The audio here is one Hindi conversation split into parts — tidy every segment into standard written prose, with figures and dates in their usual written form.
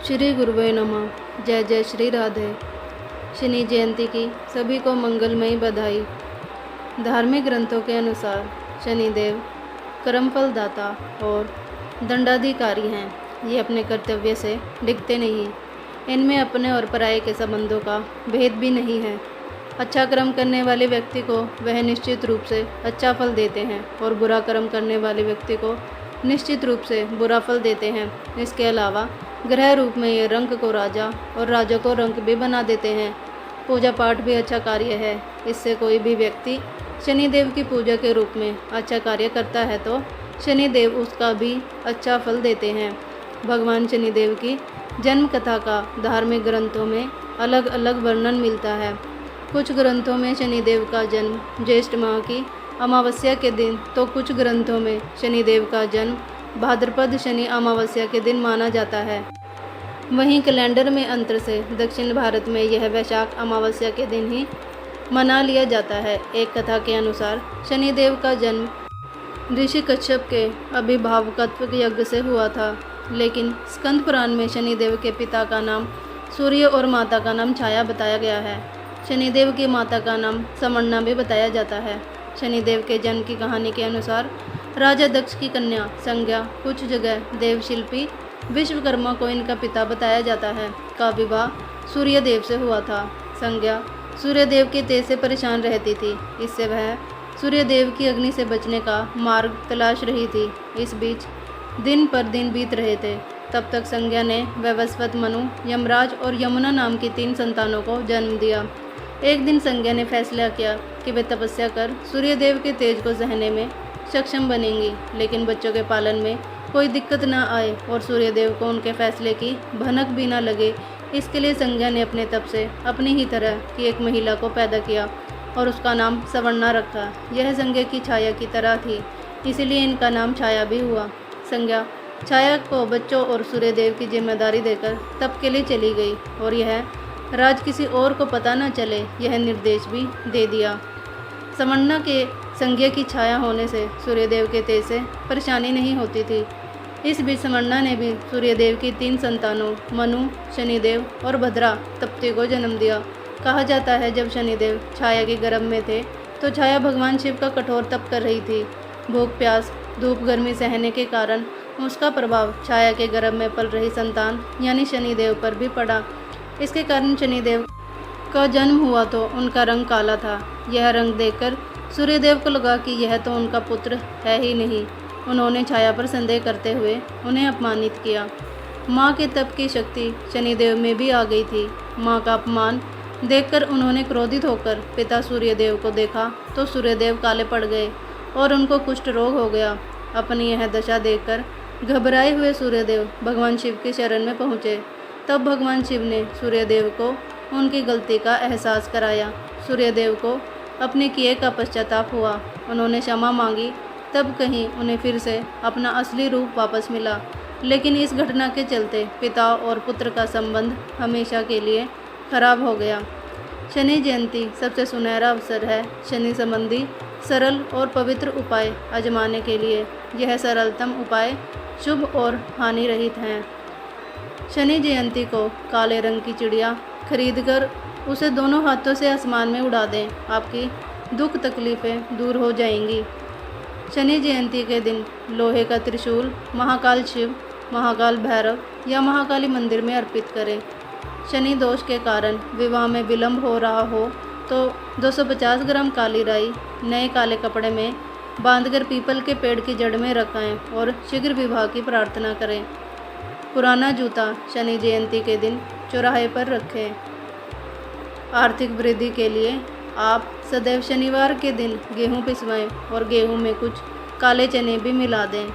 श्री गुरुवे नमः। जय जय श्री राधे। शनि जयंती की सभी को मंगलमयी बधाई। धार्मिक ग्रंथों के अनुसार शनिदेव कर्मफल दाता और दंडाधिकारी हैं। ये अपने कर्तव्य से डिगते नहीं। इनमें अपने और पराये के संबंधों का भेद भी नहीं है। अच्छा कर्म करने वाले व्यक्ति को वह निश्चित रूप से अच्छा फल देते हैं और बुरा कर्म करने वाले व्यक्ति को निश्चित रूप से बुरा फल देते हैं। इसके अलावा ग्रह रूप में ये रंक को राजा और राजा को रंक भी बना देते हैं। पूजा पाठ भी अच्छा कार्य है। इससे कोई भी व्यक्ति शनिदेव की पूजा के रूप में अच्छा कार्य करता है तो शनिदेव उसका भी अच्छा फल देते हैं। भगवान शनिदेव की जन्म कथा का धार्मिक ग्रंथों में अलग अलग वर्णन मिलता है। कुछ ग्रंथों में शनिदेव का जन्म ज्येष्ठ माह की अमावस्या के दिन तो कुछ ग्रंथों में शनिदेव का जन्म भाद्रपद शनि अमावस्या के दिन माना जाता है। वहीं कैलेंडर में अंतर से दक्षिण भारत में यह वैशाख अमावस्या के दिन ही मना लिया जाता है। एक कथा के अनुसार शनिदेव का जन्म ऋषि कश्यप के अभिभावकत्व यज्ञ से हुआ था, लेकिन स्कंद पुराण में शनिदेव के पिता का नाम सूर्य और माता का नाम छाया बताया गया है। शनिदेव की माता का नाम समन्ना भी बताया जाता है। शनिदेव के जन्म की कहानी के अनुसार राजा दक्ष की कन्या संज्ञा, कुछ जगह देवशिल्पी विश्वकर्मा को इनका पिता बताया जाता है, का विवाह सूर्यदेव से हुआ था। संज्ञा सूर्यदेव के तेज से परेशान रहती थी। इससे वह सूर्यदेव की अग्नि से बचने का मार्ग तलाश रही थी। इस बीच दिन पर दिन बीत रहे थे। तब तक संज्ञा ने वैवस्वत, मनु, यमराज और यमुना नाम की 3 संतानों को जन्म दिया। एक दिन संज्ञा ने फैसला किया कि वे तपस्या कर सूर्यदेव के तेज को सहने में सक्षम बनेंगी, लेकिन बच्चों के पालन में कोई दिक्कत न आए और सूर्यदेव को उनके फैसले की भनक भी न लगे, इसके लिए संज्ञा ने अपने तप से अपनी ही तरह की एक महिला को पैदा किया और उसका नाम सवर्णा रखा। यह संज्ञा की छाया की तरह थी, इसीलिए इनका नाम छाया भी हुआ। संज्ञा छाया को बच्चों और सूर्यदेव की जिम्मेदारी देकर तप के लिए चली गई और यह राज किसी और को पता न चले, यह निर्देश भी दे दिया। समन्ना के संज्ञा की छाया होने से सूर्यदेव के तेज से परेशानी नहीं होती थी। इस बीच समन्ना ने भी सूर्यदेव की 3 संतानों मनु, शनिदेव और भद्रा तप्ती को जन्म दिया। कहा जाता है जब शनिदेव छाया के गर्भ में थे तो छाया भगवान शिव का कठोर तप कर रही थी। भूख प्यास धूप गर्मी सहने के कारण उसका प्रभाव छाया के गर्भ में पल रही संतान यानी शनिदेव पर भी पड़ा। इसके कारण शनिदेव का जन्म हुआ तो उनका रंग काला था। यह रंग देखकर सूर्यदेव को लगा कि यह तो उनका पुत्र है ही नहीं। उन्होंने छाया पर संदेह करते हुए उन्हें अपमानित किया। माँ के तप की शक्ति शनिदेव में भी आ गई थी। माँ का अपमान देखकर उन्होंने क्रोधित होकर पिता सूर्यदेव को देखा तो सूर्यदेव काले पड़ गए और उनको कुष्ठ रोग हो गया। अपनी यह दशा देखकर घबराए हुए सूर्यदेव भगवान शिव की शरण में पहुँचे। तब भगवान शिव ने सूर्यदेव को उनकी गलती का एहसास कराया। सूर्यदेव को अपने किए का पश्चाताप हुआ। उन्होंने क्षमा मांगी। तब कहीं उन्हें फिर से अपना असली रूप वापस मिला, लेकिन इस घटना के चलते पिता और पुत्र का संबंध हमेशा के लिए खराब हो गया। शनि जयंती सबसे सुनहरा अवसर है शनि संबंधी सरल और पवित्र उपाय आजमाने के लिए। यह सरलतम उपाय शुभ और हानि रहित हैं। शनि जयंती को काले रंग की चिड़िया खरीदकर उसे दोनों हाथों से आसमान में उड़ा दें। आपकी दुख तकलीफ़ें दूर हो जाएंगी। शनि जयंती के दिन लोहे का त्रिशूल महाकाल शिव, महाकाल भैरव या महाकाली मंदिर में अर्पित करें। शनि दोष के कारण विवाह में विलंब हो रहा हो तो 250 ग्राम काली राई नए काले कपड़े में बांधकर पीपल के पेड़ की जड़ में रखें और शीघ्र विवाह की प्रार्थना करें। पुराना जूता शनि जयंती के दिन चौराहे पर रखें। आर्थिक वृद्धि के लिए आप सदैव शनिवार के दिन गेहूं पिसवाएं और गेहूं में कुछ काले चने भी मिला दें।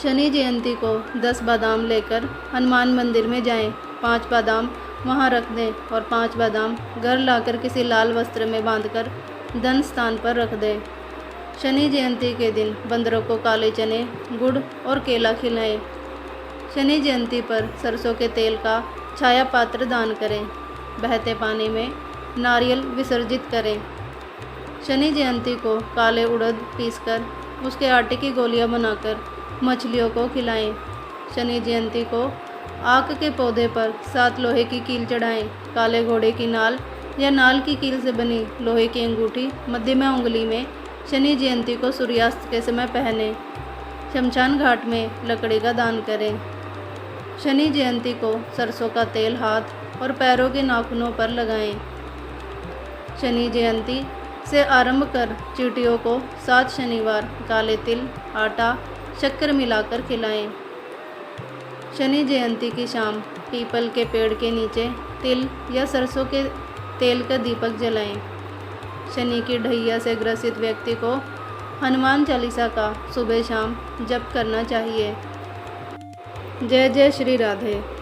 शनि जयंती को 10 बादाम लेकर हनुमान मंदिर में जाएं। 5 बादाम वहां रख दें और 5 बादाम घर लाकर किसी लाल वस्त्र में बांधकर धन स्थान पर रख दें। शनि जयंती के दिन बंदरों को काले चने, गुड़ और केला खिलाएं। शनि जयंती पर सरसों के तेल का छाया पात्र दान करें। बहते पानी में नारियल विसर्जित करें। शनि जयंती को काले उड़द पीसकर उसके आटे की गोलियां बनाकर मछलियों को खिलाएं। शनि जयंती को आक के पौधे पर 7 लोहे की कील चढ़ाएं। काले घोड़े की नाल या नाल की कील से बनी लोहे की अंगूठी मध्यमा उंगली में शनि जयंती को सूर्यास्त के समय पहने। शमशान घाट में लकड़ी का दान करें। शनि जयंती को सरसों का तेल हाथ और पैरों के नाखूनों पर लगाएं। शनि जयंती से आरंभ कर चींटियों को 7 शनिवार काले तिल, आटा, शक्कर मिलाकर खिलाएं। शनि जयंती की शाम पीपल के पेड़ के नीचे तिल या सरसों के तेल का दीपक जलाएं। शनि की ढैया से ग्रसित व्यक्ति को हनुमान चालीसा का सुबह शाम जप करना चाहिए। जय जय श्री राधे।